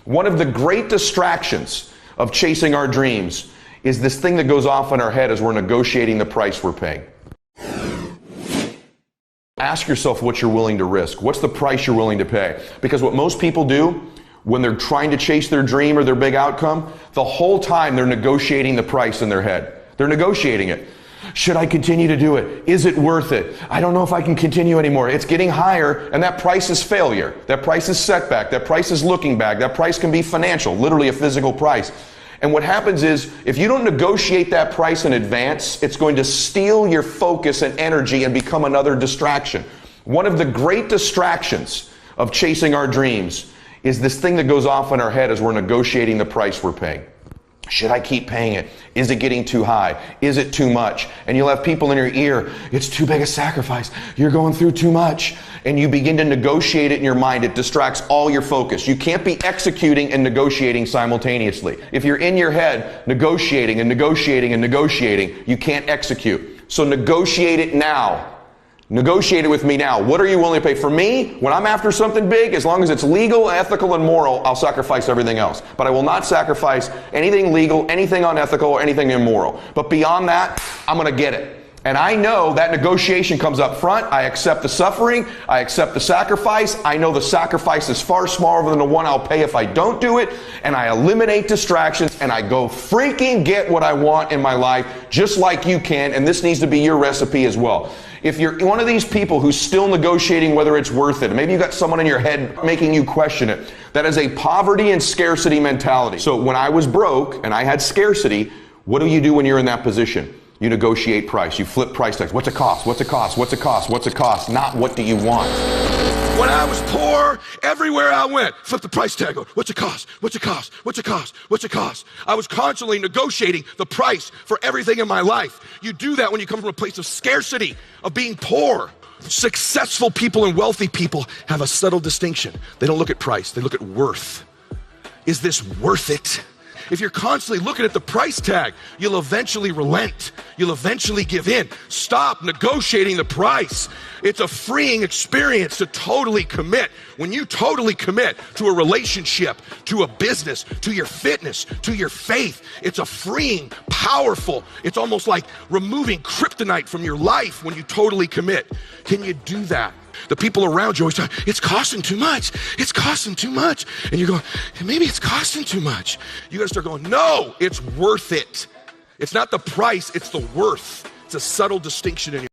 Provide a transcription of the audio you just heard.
One of the great distractions of chasing our dreams is this thing that goes off in our head as we're negotiating the price we're paying. Ask yourself what you're willing to risk. What's the price you're willing to pay? Because what most people do when they're trying to chase their dream or their big outcome, the whole time they're negotiating the price in their head. They're negotiating it. Should I continue to do it? Is it worth it? I don't know if I can continue anymore. It's getting higher, and that price is failure. That price is setback. That price is looking back. That price can be financial, literally a physical price. And what happens is, if you don't negotiate that price in advance, it's going to steal your focus and energy and become another distraction. One of the great distractions of chasing our dreams is this thing that goes off in our head as we're negotiating the price we're paying. Should I keep paying it? Is it getting too high? Is it too much? And you'll have people in your ear, it's too big a sacrifice. You're going through too much. And you begin to negotiate it in your mind. It distracts all your focus. You can't be executing and negotiating simultaneously. If you're in your head negotiating and negotiating and negotiating, you can't execute. So negotiate it now. Negotiate it with me now. What are you willing to pay? For me, when I'm after something big, as long as it's legal, ethical, and moral, I'll sacrifice everything else. But I will not sacrifice anything legal, anything unethical, or anything immoral. But beyond that, I'm going to get it. And I know that negotiation comes up front. I accept the suffering. I accept the sacrifice. I know the sacrifice is far smaller than the one I'll pay if I don't do it. And I eliminate distractions and I go freaking get what I want in my life, just like you can. And this needs to be your recipe as well. If you're one of these people who's still negotiating whether it's worth it, maybe you've got someone in your head making you question it, that is a poverty and scarcity mentality. So when I was broke and I had scarcity, what do you do when you're in that position? You negotiate price. You flip price tags. What's it cost? What's it cost? What's it cost? What's it cost? Not what do you want? When I was poor, everywhere I went, flip the price tag. What's it cost? What's it cost? What's it cost? What's it cost? I was constantly negotiating the price for everything in my life. You do that when you come from a place of scarcity, of being poor. Successful people and wealthy people have a subtle distinction. They don't look at price. They look at worth. Is this worth it? If you're constantly looking at the price tag, you'll eventually relent. You'll eventually give in. Stop negotiating the price. It's a freeing experience to totally commit. When you totally commit to a relationship, to a business, to your fitness, to your faith, it's a freeing, powerful, it's almost like removing kryptonite from your life when you totally commit. Can you do that? The people around you always say, it's costing too much. It's costing too much. And you're going, maybe it's costing too much. You got to start going, no, it's worth it. It's not the price, it's the worth. It's a subtle distinction in your